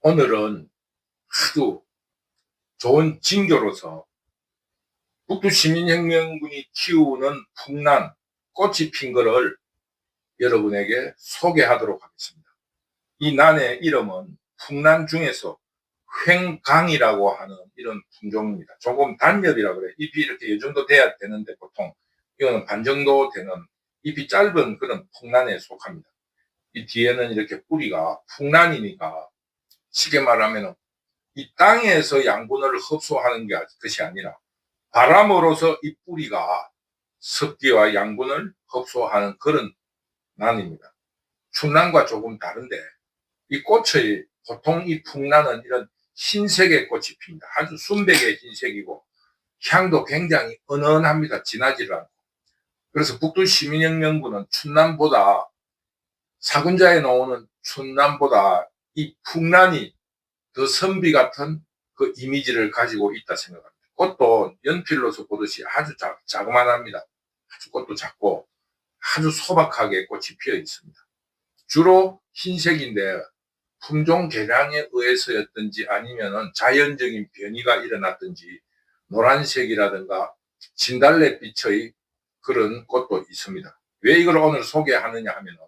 오늘은 아주 좋은 징조로서 북두시민혁명군이 키우는 풍란, 꽃이 핀 것을 여러분에게 소개하도록 하겠습니다. 이 난의 이름은 풍란 중에서 횡강이라고 하는 이런 품종입니다. 조금 단엽이라고 그래요. 잎이 이렇게 이 정도 돼야 되는데 보통 이거는 반 정도 되는 잎이 짧은 그런 풍란에 속합니다. 이 뒤에는 이렇게 뿌리가 풍란이니까 쉽게 말하면 이 땅에서 양분을 흡수하는 것이 아니라 바람으로서 이 뿌리가 습기와 양분을 흡수하는 그런 난입니다. 춘란과 조금 다른데 이 꽃의 보통 이 풍란은 이런 흰색의 꽃이 핍니다. 아주 순백의 흰색이고 향도 굉장히 은은합니다. 진하지를 않고. 그래서 북두시민혁명군은 춘란보다 사군자에 나오는 춘란보다 이 풍란이 더 선비 같은 그 이미지를 가지고 있다 생각합니다. 꽃도 연필로서 보듯이 아주 자그만합니다. 아주 꽃도 작고 아주 소박하게 꽃이 피어 있습니다. 주로 흰색인데 품종 개량에 의해서였든지 아니면은 자연적인 변이가 일어났든지 노란색이라든가 진달래빛의 그런 꽃도 있습니다. 왜 이걸 오늘 소개하느냐 하면은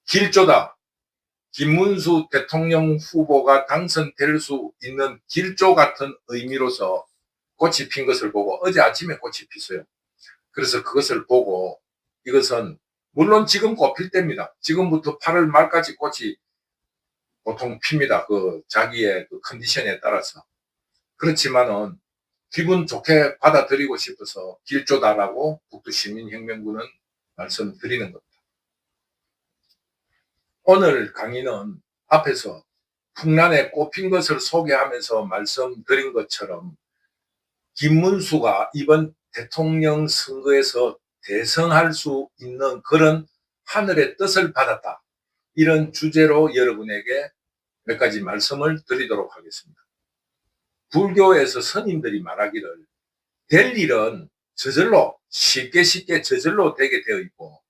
길조다. 김문수 대통령 후보가 당선될 수 있는 길조 같은 의미로서 꽃이 핀 것을 보고 어제 아침에 꽃이 pis어요. 그래서 그것을 보고 이것은 물론 지금 꽃 필 때입니다. 지금부터 8월 말까지 꽃이 보통 핍니다. 그 자기의 그 컨디션에 따라서. 그렇지만은 기분 좋게 받아들이고 싶어서 길조다라고 북두시민혁명군은 말씀드리는 겁니다. 오늘 강의는 앞에서 풍란에 꽃핀 것을 소개하면서 말씀드린 것처럼 김문수가 이번 대통령 선거에서 대성할 수 있는 그런 하늘의 뜻을 받았다. 이런 주제로 여러분에게 몇 가지 말씀을 드리도록 하겠습니다. 불교에서 스님들이 말하기를 될 일은 저절로 쉽게 저절로 되게 되어 있고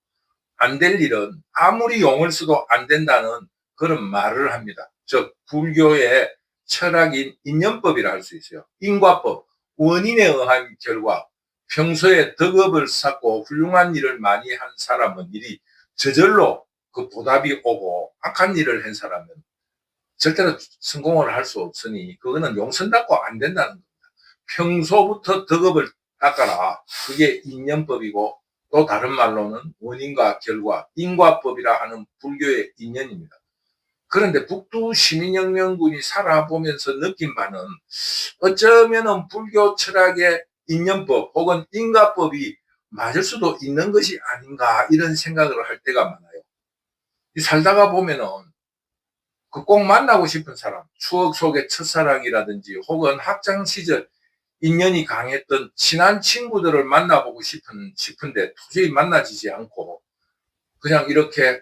안 될 일은 아무리 용을 써도 안 된다는 그런 말을 합니다. 즉 불교의 철학인 인연법이라 할 수 있어요. 인과법, 원인에 의한 결과 평소에 덕업을 쌓고 훌륭한 일을 많이 한 사람은 일이 저절로 그 보답이 오고 악한 일을 한 사람은 절대로 성공을 할 수 없으니 그거는 용선 닦고 안 된다는 겁니다. 평소부터 덕업을 닦아라. 그게 인연법이고 또 다른 말로는 원인과 결과, 인과법이라 하는 불교의 인연입니다. 그런데 북두시민혁명군이 살아보면서 느낀 바는 어쩌면 불교 철학의 인연법 혹은 인과법이 맞을 수도 있는 것이 아닌가 이런 생각을 할 때가 많아요. 살다가 보면은 그 꼭 만나고 싶은 사람, 추억 속의 첫사랑이라든지 혹은 학창시절 인연이 강했던 친한 친구들을 만나보고 싶은데 도저히 만나지지 않고 그냥 이렇게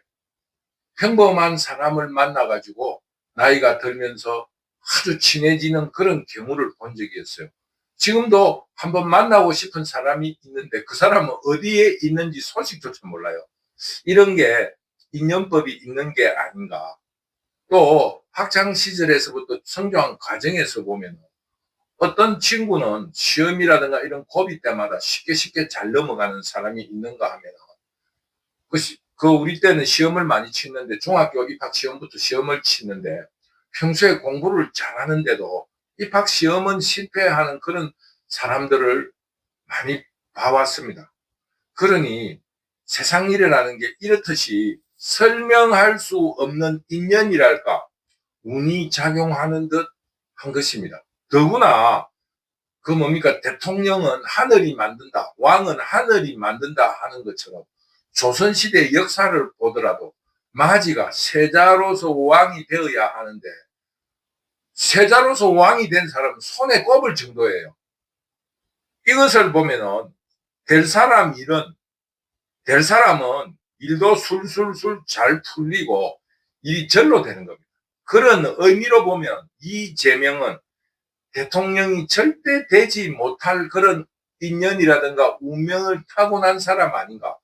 평범한 사람을 만나가지고 나이가 들면서 아주 친해지는 그런 경우를 본 적이 있어요. 지금도 한번 만나고 싶은 사람이 있는데 그 사람은 어디에 있는지 소식조차 몰라요. 이런 게 인연법이 있는 게 아닌가. 또 학창시절에서부터 성장한 과정에서 보면 어떤 친구는 시험이라든가 이런 고비 때마다 쉽게 잘 넘어가는 사람이 있는가 하면 우리 때는 시험을 많이 치는데 중학교 입학 시험부터 시험을 치는데 평소에 공부를 잘하는데도 입학 시험은 실패하는 그런 사람들을 많이 봐왔습니다. 그러니 세상 일이라는 게 이렇듯이 설명할 수 없는 인연이랄까 운이 작용하는 듯 한 것입니다. 더구나 그 뭡니까 대통령은 하늘이 만든다, 왕은 하늘이 만든다 하는 것처럼 조선시대 역사를 보더라도 마지가 세자로서 왕이 되어야 하는데 세자로서 왕이 된 사람은 손에 꼽을 정도예요. 이것을 보면은 될 사람은 일도 술술술 잘 풀리고 일이 절로 되는 겁니다. 그런 의미로 보면 이재명은 대통령이 절대 되지 못할 그런 인연이라든가 운명을 타고난 사람 아닌가.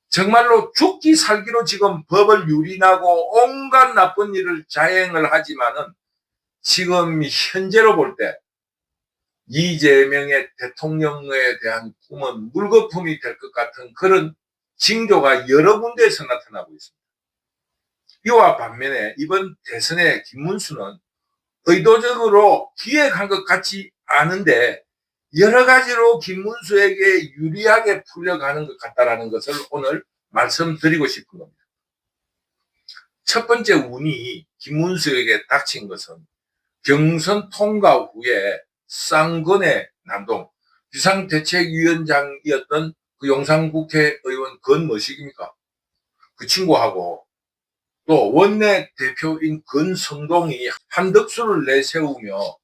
정말로 죽기 살기로 지금 법을 유린하고 온갖 나쁜 일을 자행을 하지만은 지금 현재로 볼 때 이재명의 대통령에 대한 꿈은 물거품이 될 것 같은 그런 징조가 여러 군데에서 나타나고 있습니다. 이와 반면에 이번 대선에 김문수는 의도적으로 기획한 것 같지 않은데 여러 가지로 김문수에게 유리하게 풀려가는 것 같다는 것을 오늘 말씀드리고 싶은 겁니다. 첫 번째 운이 김문수에게 닥친 것은 경선 통과 후에 쌍근의 남동 비상대책위원장이었던 그 용산국회의원 건뭐식입니까? 그 친구하고 또 원내 대표인 건성동이 한덕수를 내세우며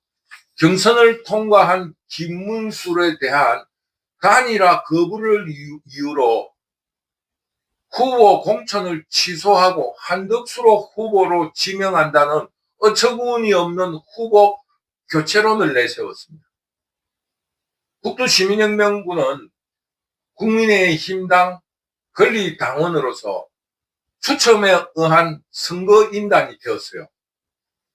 경선을 통과한 김문수에 대한 단일화 거부를 이유로 후보 공천을 취소하고 한덕수로 후보로 지명한다는 어처구니 없는 후보 교체론을 내세웠습니다. 북두시민혁명군은 국민의힘당 권리당원으로서 추첨에 의한 선거인단이 되었어요.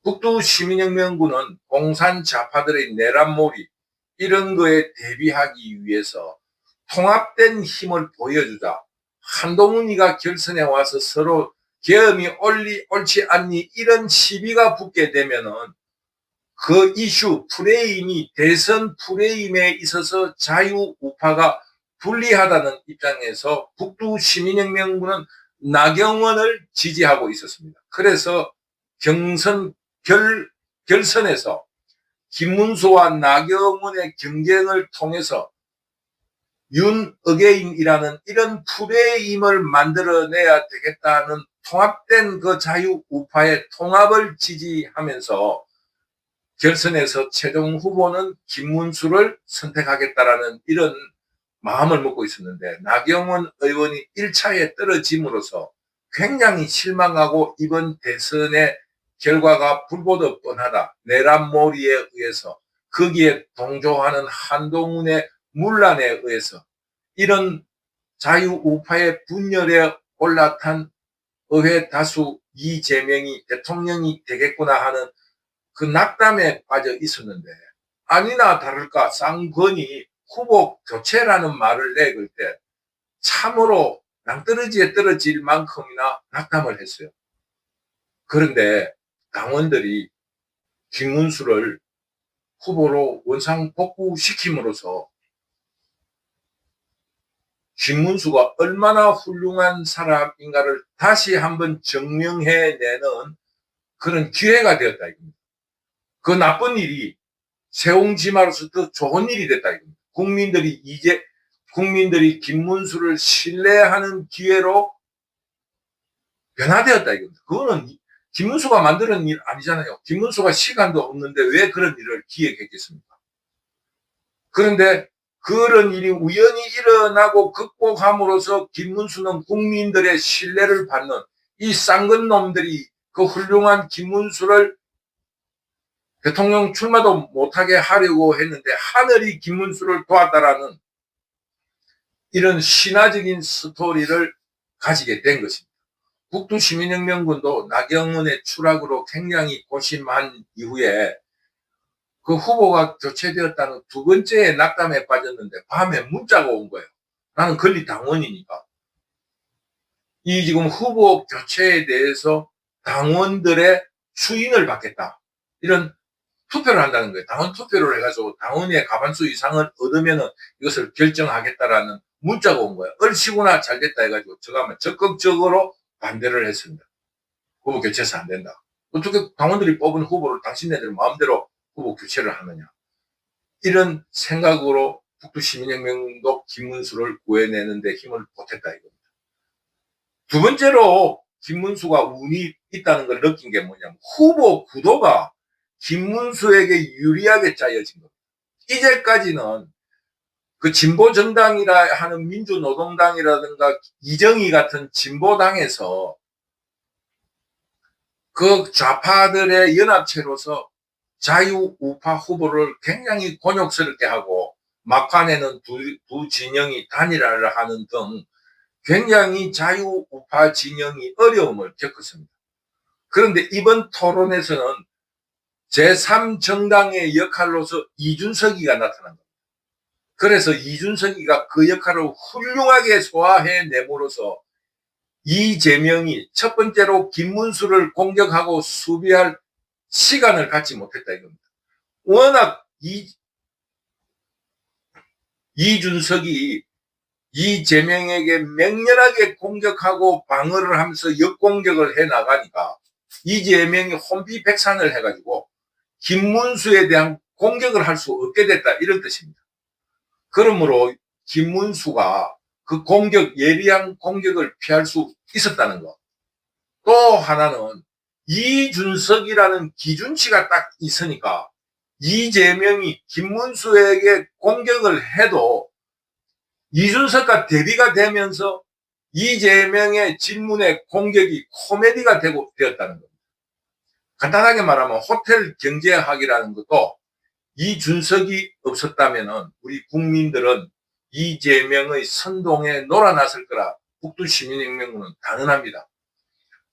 북두시민혁명군은 공산 좌파들의 내란몰이 이런 거에 대비하기 위해서 통합된 힘을 보여주자 한동훈이가 결선에 와서 서로 계엄이 옳지 않니 이런 시비가 붙게 되면은 그 이슈 프레임이 대선 프레임에 있어서 자유우파가 불리하다는 입장에서 북두시민혁명군은 나경원을 지지하고 있었습니다. 그래서 결선에서 김문수와 나경원의 경쟁을 통해서 윤 어게인이라는 이런 프레임을 만들어내야 되겠다는 통합된 그 자유우파의 통합을 지지하면서 결선에서 최종 후보는 김문수를 선택하겠다라는 이런 마음을 먹고 있었는데 나경원 의원이 1차에 떨어짐으로써 굉장히 실망하고 이번 대선의 결과가 불보듯 뻔하다. 내란몰이에 의해서 거기에 동조하는 한동훈의 문란에 의해서 이런 자유우파의 분열에 올라탄 의회 다수 이재명이 대통령이 되겠구나 하는 그 낙담에 빠져 있었는데 아니나 다를까 쌍권이 후보 교체라는 말을 내걸 때 참으로 낭떠러지에 떨어질 만큼이나 낙담을 했어요. 그런데 당원들이 김문수를 후보로 원상복구시킴으로써 김문수가 얼마나 훌륭한 사람인가를 다시 한번 증명해내는 그런 기회가 되었다 이겁니다. 그 나쁜 일이 세옹지마로서 더 좋은 일이 됐다 이겁니다. 국민들이 김문수를 신뢰하는 기회로 변화되었다 이겁니다. 그거는 김문수가 만드는 일 아니잖아요. 김문수가 시간도 없는데 왜 그런 일을 기획했겠습니까? 그런데 그런 일이 우연히 일어나고 극복함으로써 김문수는 국민들의 신뢰를 받는 이 쌍근 놈들이 그 훌륭한 김문수를 대통령 출마도 못하게 하려고 했는데 하늘이 김문수를 도왔다라는 이런 신화적인 스토리를 가지게 된 것입니다. 북두시민혁명군도 나경원의 추락으로 굉장히 고심한 이후에 그 후보가 교체되었다는 두 번째 낙담에 빠졌는데 밤에 문자가 온 거예요. 나는 권리당원이니까. 이 지금 후보 교체에 대해서 당원들의 추인을 받겠다. 이런 투표를 한다는 거예요. 당원 투표를 해가지고 당원의 과반수 이상을 얻으면 이것을 결정하겠다라는 문자가 온 거예요. 얼씨구나 잘됐다 해가지고 제가 적극적으로 반대를 했습니다. 후보 교체해서 안 된다. 어떻게 당원들이 뽑은 후보를 당신네들 마음대로 후보 교체를 하느냐. 이런 생각으로 북두시민혁명도 김문수를 구해내는 데 힘을 보탰다 이겁니다. 두 번째로 김문수가 운이 있다는 걸 느낀 게 뭐냐면 후보 구도가 김문수에게 유리하게 짜여진 겁니다. 이제까지는 그 진보정당이라 하는 민주노동당이라든가 이정희 같은 진보당에서 그 좌파들의 연합체로서 자유우파 후보를 굉장히 곤욕스럽게 하고 막판에는 두 진영이 단일화를 하는 등 굉장히 자유우파 진영이 어려움을 겪었습니다. 그런데 이번 토론에서는 제3정당의 역할로서 이준석이가 나타난 겁니다. 그래서 이준석이가 그 역할을 훌륭하게 소화해내므로써 이재명이 첫 번째로 김문수를 공격하고 수비할 시간을 갖지 못했다 이겁니다. 워낙 이준석이 이재명에게 맹렬하게 공격하고 방어를 하면서 역공격을 해나가니까 이재명이 혼비백산을 해가지고 김문수에 대한 공격을 할 수 없게 됐다 이런 뜻입니다. 그러므로 김문수가 그 예리한 공격을 피할 수 있었다는 것. 또 하나는 이준석이라는 기준치가 딱 있으니까 이재명이 김문수에게 공격을 해도 이준석과 대비가 되면서 이재명의 질문의 공격이 코미디가 되었다는 겁니다. 간단하게 말하면 호텔 경제학이라는 것도 이준석이 없었다면 우리 국민들은 이재명의 선동에 놀아났을 거라 북두시민혁명은 당연합니다.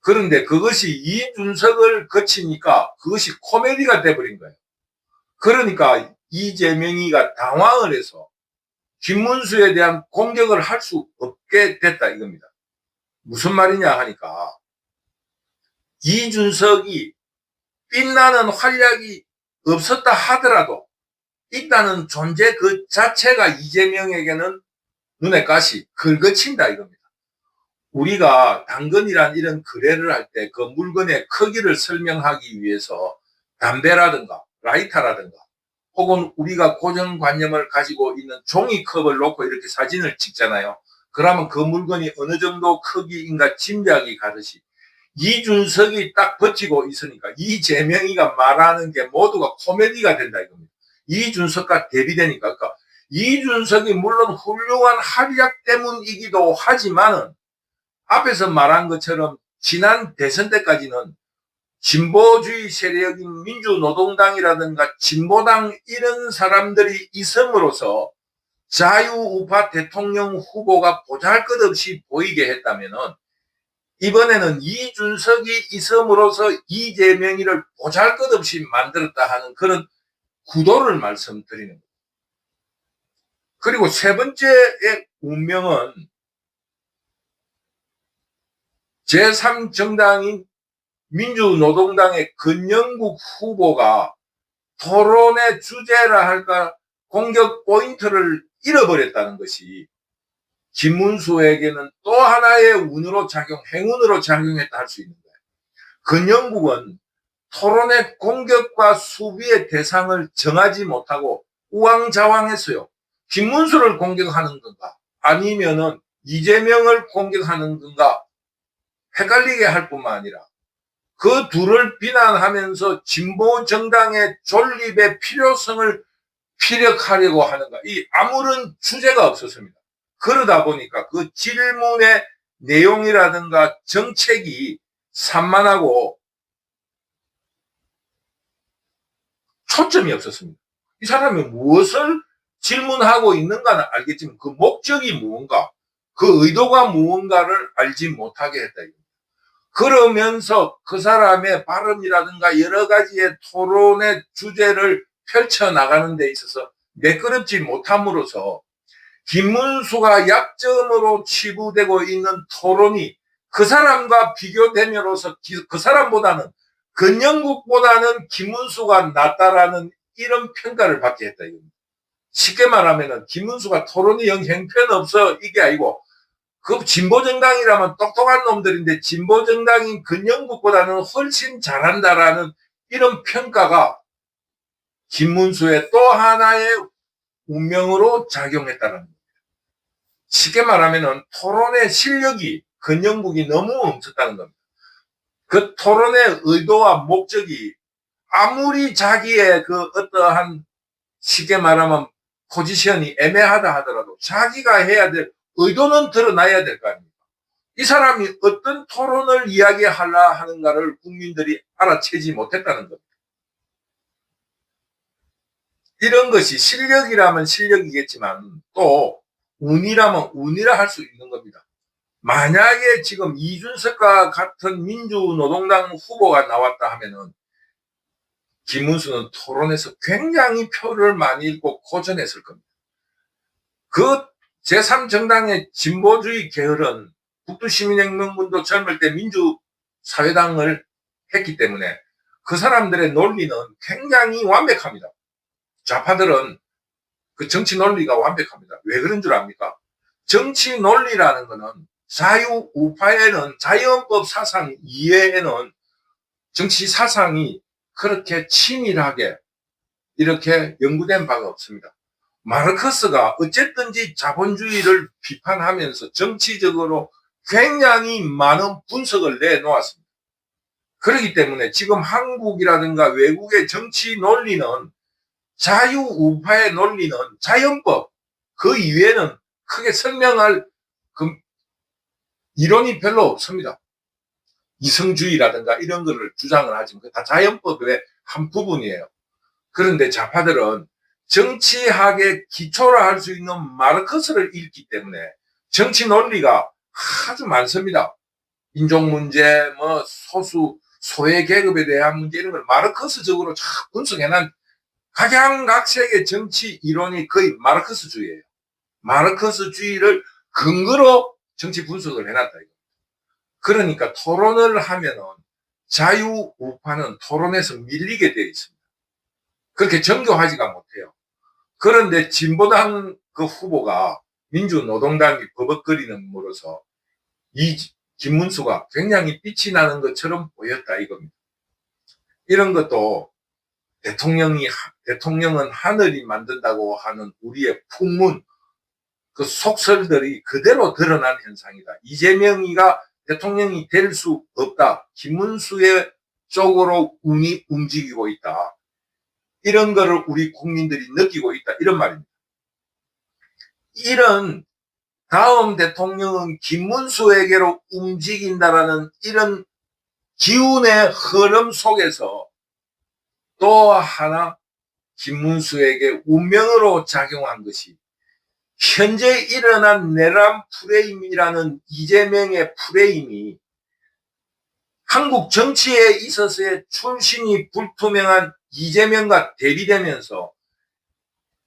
그런데 그것이 이준석을 거치니까 그것이 코미디가 돼버린 거예요. 그러니까 이재명이가 당황을 해서 김문수에 대한 공격을 할 수 없게 됐다 이겁니다. 무슨 말이냐 하니까 이준석이 빛나는 활약이 없었다 하더라도 있다는 존재 그 자체가 이재명에게는 눈에 가시 긁어친다 이겁니다. 우리가 당근이란 이런 거래를 할 때 그 물건의 크기를 설명하기 위해서 담배라든가 라이터라든가 혹은 우리가 고정관념을 가지고 있는 종이컵을 놓고 이렇게 사진을 찍잖아요. 그러면 그 물건이 어느 정도 크기인가 짐작이 가듯이 이준석이 딱 버티고 있으니까 이재명이가 말하는 게 모두가 코미디가 된다 이겁니다. 이준석과 대비되니까. 그러니까 이준석이 물론 훌륭한 활약 때문이기도 하지만은 앞에서 말한 것처럼 지난 대선 때까지는 진보주의 세력인 민주노동당이라든가 진보당 이런 사람들이 있음으로써 자유우파 대통령 후보가 보잘것없이 보이게 했다면은 이번에는 이준석이 있음으로써 이재명이를 보잘것없이 만들었다 하는 그런 구도를 말씀드리는 거예요. 그리고 세 번째의 운명은 제3정당인 민주노동당의 권영국 후보가 토론의 주제라 할까 공격 포인트를 잃어버렸다는 것이 김문수에게는 또 하나의 행운으로 작용했다 할 수 있는 거예요. 권영국은 토론의 공격과 수비의 대상을 정하지 못하고 우왕좌왕했어요. 김문수를 공격하는 건가 아니면은 이재명을 공격하는 건가 헷갈리게 할 뿐만 아니라 그 둘을 비난하면서 진보 정당의 존립의 필요성을 피력하려고 하는가 이 아무런 주제가 없었습니다. 그러다 보니까 그 질문의 내용이라든가 정책이 산만하고 초점이 없었습니다. 이 사람이 무엇을 질문하고 있는가는 알겠지만 그 목적이 무언가 그 의도가 무언가를 알지 못하게 했다. 그러면서 그 사람의 발언이라든가 여러 가지의 토론의 주제를 펼쳐나가는 데 있어서 매끄럽지 못함으로써 김문수가 약점으로 치부되고 있는 토론이 그 사람과 비교됨으로써 그 사람보다는 권영국보다는 김문수가 낫다라는 이런 평가를 받게 했다. 쉽게 말하면 김문수가 토론이 영 형편없어 이게 아니고 그 진보정당이라면 똑똑한 놈들인데 진보정당인 권영국보다는 훨씬 잘한다라는 이런 평가가 김문수의 또 하나의 운명으로 작용했다는 겁니다. 쉽게 말하면 토론의 실력이 권영국이 너무 없었다는 겁니다. 그 토론의 의도와 목적이 아무리 자기의 그 어떠한 쉽게 말하면 포지션이 애매하다 하더라도 자기가 해야 될 의도는 드러나야 될 거 아닙니까? 이 사람이 어떤 토론을 이야기하려 하는가를 국민들이 알아채지 못했다는 겁니다. 이런 것이 실력이라면 실력이겠지만 또 운이라면 운이라 할 수 있는 겁니다. 만약에 지금 이준석과 같은 민주노동당 후보가 나왔다 하면은 김문수는 토론에서 굉장히 표를 많이 잃고 고전했을 겁니다. 그 제3정당의 진보주의 계열은 북두시민혁명군도 젊을 때 민주사회당을 했기 때문에 그 사람들의 논리는 굉장히 완벽합니다. 좌파들은 그 정치 논리가 완벽합니다. 왜 그런 줄 압니까? 정치 논리라는 거는 자유우파에는 자연법 사상 이외에는 정치 사상이 그렇게 치밀하게 이렇게 연구된 바가 없습니다. 마르크스가 어쨌든지 자본주의를 비판하면서 정치적으로 굉장히 많은 분석을 내놓았습니다. 그렇기 때문에 지금 한국이라든가 외국의 정치 논리는 자유우파의 논리는 자연법 그 이외에는 크게 설명할 그 이론이 별로 없습니다. 이성주의라든가 이런 거를 주장을 하지만 다 자연법의 한 부분이에요. 그런데 좌파들은 정치학의 기초로 할 수 있는 마르크스를 읽기 때문에 정치 논리가 아주 많습니다. 인종 문제, 뭐 소외 계급에 대한 문제 이런 걸 마르크스적으로 쫙 분석해난 각양각색의 정치 이론이 거의 마르크스주의예요. 마르크스주의를 근거로 정치 분석을 해놨다. 그러니까 토론을 하면은 자유우파는 토론에서 밀리게 되어 있습니다. 그렇게 정교하지가 못해요. 그런데 진보당 그 후보가 민주노동당이 버벅거리는으로써 이 김문수가 굉장히 빛이 나는 것처럼 보였다 이겁니다. 이런 것도 대통령은 하늘이 만든다고 하는 우리의 풍문, 그 속설들이 그대로 드러난 현상이다. 이재명이가 대통령이 될 수 없다. 김문수의 쪽으로 운이 움직이고 있다. 이런 거를 우리 국민들이 느끼고 있다. 이런 말입니다. 이런 다음 대통령은 김문수에게로 움직인다라는 이런 기운의 흐름 속에서 또 하나 김문수에게 운명으로 작용한 것이 현재 일어난 내란 프레임이라는 이재명의 프레임이 한국 정치에 있어서의 출신이 불투명한 이재명과 대비되면서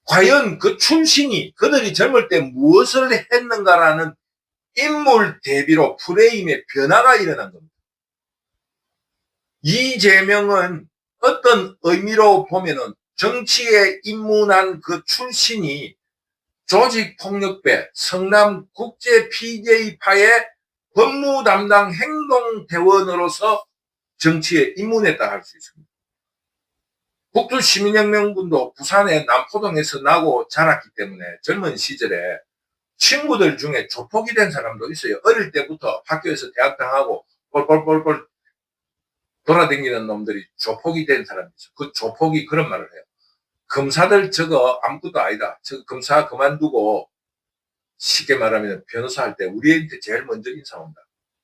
과연 그 출신이 그들이 젊을 때 무엇을 했는가라는 인물 대비로 프레임의 변화가 일어난 겁니다. 이재명은 어떤 의미로 보면은 정치에 입문한 그 출신이 조직폭력배 성남국제 PJ파의 법무 담당 행동대원으로서 정치에 입문했다 할 수 있습니다. 북두시민혁명군도 부산의 남포동에서 나고 자랐기 때문에 젊은 시절에 친구들 중에 조폭이 된 사람도 있어요. 어릴 때부터 학교에서 대학 당하고 뻘뻘뻘뻘 돌아다니는 놈들이 조폭이 된 사람이 있어요. 그 조폭이 그런 말을 해요. 검사들 저거 아무것도 아니다. 저거 검사 그만두고 쉽게 말하면 변호사 할 때 우리한테 제일 먼저 인사 온다.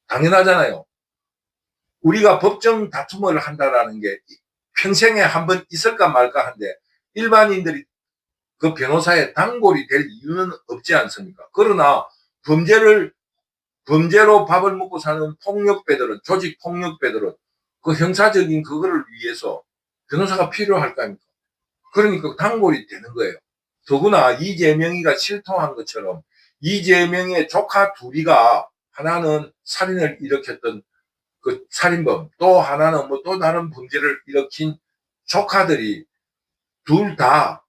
당연하잖아요. 우리가 법정 다툼을 한다라는 게 평생에 한번 있을까 말까 한데 일반인들이 그 변호사의 단골이 될 이유는 없지 않습니까? 그러나 범죄로 밥을 먹고 사는 폭력배들은, 조직 폭력배들은 그 형사적인 그거를 위해서 변호사가 필요할 거 아닙니까? 그러니까 단골이 되는 거예요. 더구나 이재명이가 실토한 것처럼 이재명의 조카 둘이가 하나는 살인을 일으켰던 그 살인범, 또 하나는 뭐 또 다른 범죄를 일으킨 조카들이 둘 다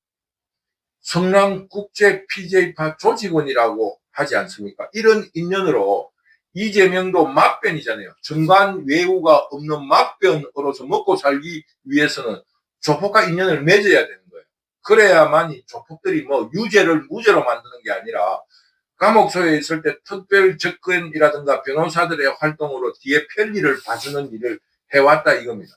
성남국제 PJ파 조직원이라고 하지 않습니까? 이런 인연으로 이재명도 막변이잖아요. 정관 외우가 없는 막변으로서 먹고 살기 위해서는 조폭과 인연을 맺어야 되는 거예요. 그래야만이 조폭들이 뭐 유죄를 무죄로 만드는 게 아니라 감옥소에 있을 때 특별 접근이라든가 변호사들의 활동으로 뒤에 편리를 봐주는 일을 해왔다 이겁니다.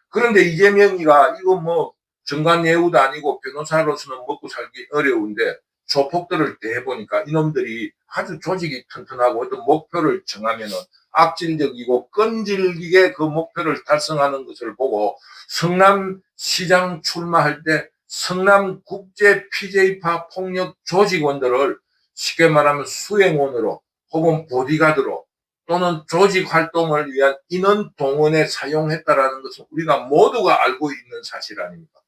그런데 이재명이가 이거 뭐 정관예우도 아니고 변호사로서는 먹고 살기 어려운데 조폭들을 대해보니까 이놈들이 아주 조직이 튼튼하고 어떤 목표를 정하면은 악질적이고 끈질기게 그 목표를 달성하는 것을 보고 성남시장 출마할 때 성남국제 PJ파 폭력 조직원들을 쉽게 말하면 수행원으로 혹은 보디가드로 또는 조직 활동을 위한 인원 동원에 사용했다라는 것은 우리가 모두가 알고 있는 사실 아닙니까?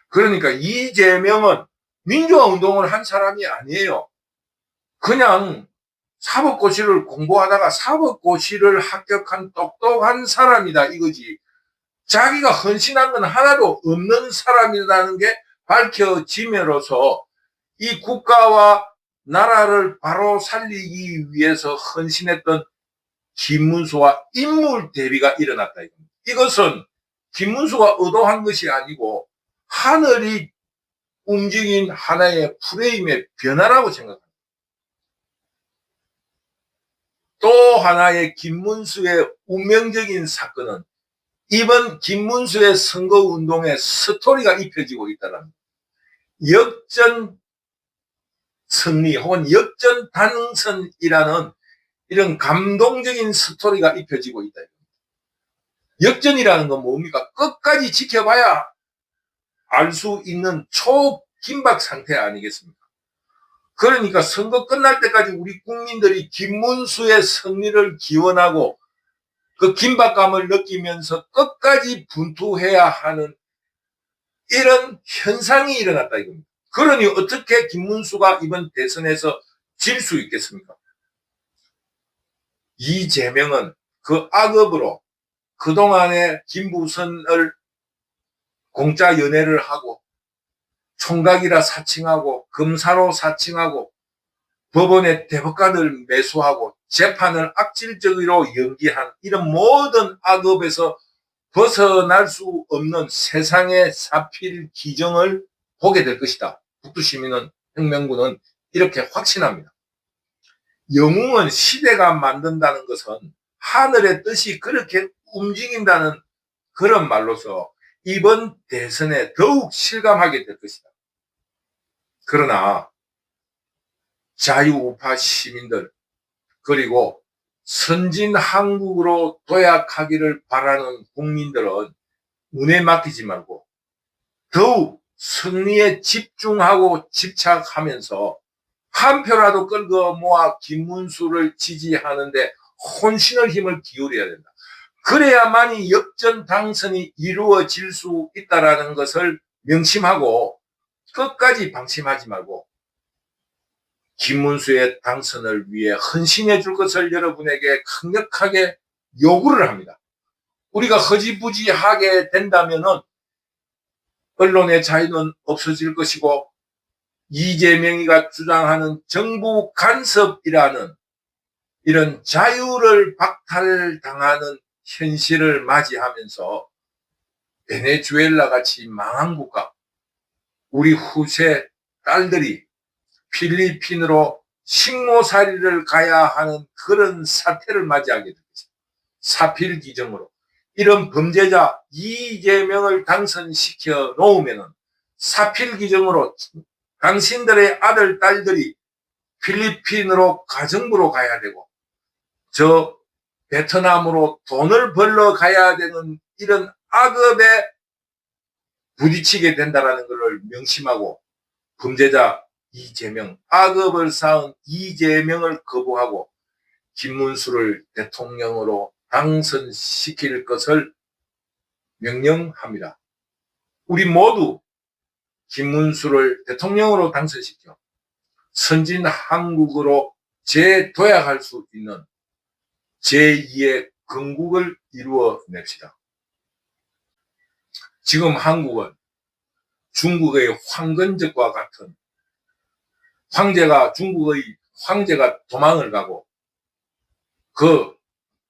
그러니까 이재명은 민주화 운동을 한 사람이 아니에요. 그냥 사법고시를 공부하다가 사법고시를 합격한 똑똑한 사람이다 이거지. 자기가 헌신한 건 하나도 없는 사람이라는 게 밝혀짐으로써 이 국가와 나라를 바로 살리기 위해서 헌신했던 김문수와 인물 대비가 일어났다. 이것은 김문수가 의도한 것이 아니고 하늘이 움직인 하나의 프레임의 변화라고 생각합니다. 또 하나의 김문수의 운명적인 사건은 이번 김문수의 선거운동에 스토리가 입혀지고 있다는 역전 승리 혹은 역전 당선이라는 이런 감동적인 스토리가 입혀지고 있다. 역전이라는 건 뭡니까? 끝까지 지켜봐야 알 수 있는 초긴박 상태 아니겠습니까? 그러니까 선거 끝날 때까지 우리 국민들이 김문수의 승리를 기원하고 그 긴박감을 느끼면서 끝까지 분투해야 하는 이런 현상이 일어났다 이겁니다. 그러니 어떻게 김문수가 이번 대선에서 질 수 있겠습니까? 이재명은 그 악업으로 그동안에 김부선을 공짜 연애를 하고 총각이라 사칭하고 검사로 사칭하고 법원에 대법관을 매수하고 재판을 악질적으로 연기한 이런 모든 악업에서 벗어날 수 없는 세상의 사필 기정을 보게 될 것이다. 북두시민은 혁명군은 이렇게 확신합니다. 영웅은 시대가 만든다는 것은 하늘의 뜻이 그렇게 움직인다는 그런 말로서 이번 대선에 더욱 실감하게 될 것이다. 그러나 자유우파 시민들 그리고 선진 한국으로 도약하기를 바라는 국민들은 운에 맡기지 말고 더욱 승리에 집중하고 집착하면서 한 표라도 끌고 모아 김문수를 지지하는데 혼신의 힘을 기울여야 된다. 그래야만이 역전 당선이 이루어질 수 있다는 것을 명심하고 끝까지 방심하지 말고 김문수의 당선을 위해 헌신해 줄 것을 여러분에게 강력하게 요구를 합니다. 우리가 허지부지하게 된다면은 언론의 자유는 없어질 것이고 이재명이가 주장하는 정부 간섭이라는 이런 자유를 박탈당하는 현실을 맞이하면서 베네수엘라 같이 망한 국가, 우리 후세 딸들이 필리핀으로 식모살이를 가야 하는 그런 사태를 맞이하게 될 것입니다. 사필기정으로 이런 범죄자 이재명을 당선시켜 놓으면은 사필기정으로 당신들의 아들 딸들이 필리핀으로 가정부로 가야 되고 저 베트남으로 돈을 벌러 가야 되는 이런 악업에 부딪히게 된다는 것을 명심하고 범죄자 이재명, 악업을 쌓은 이재명을 거부하고 김문수를 대통령으로 당선시킬 것을 명령합니다. 우리 모두 김문수를 대통령으로 당선시켜 선진 한국으로 재도약할 수 있는 제2의 건국을 이루어냅시다. 지금 한국은 중국의 황건적과 같은 중국의 황제가 도망을 가고 그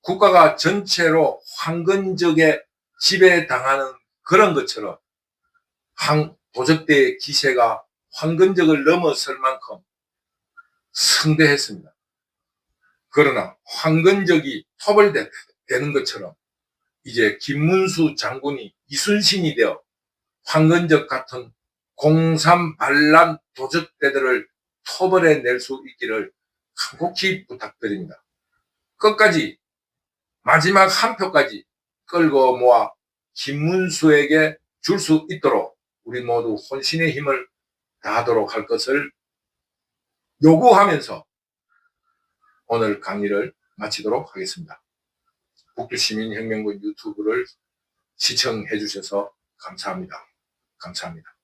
국가가 전체로 황건적에 지배당하는 그런 것처럼 도적대의 기세가 황건적을 넘어설 만큼 성대했습니다. 그러나 황건적이 토벌되는 것처럼 이제 김문수 장군이 이순신이 되어 황건적 같은 공산 반란 도적대들을 토벌해낼 수 있기를 간곡히 부탁드립니다. 끝까지 마지막 한 표까지 끌고 모아 김문수에게 줄 수 있도록 우리 모두 혼신의 힘을 다하도록 할 것을 요구하면서 오늘 강의를 마치도록 하겠습니다. 북두시민혁명군 유튜브를 시청해 주셔서 감사합니다. 감사합니다.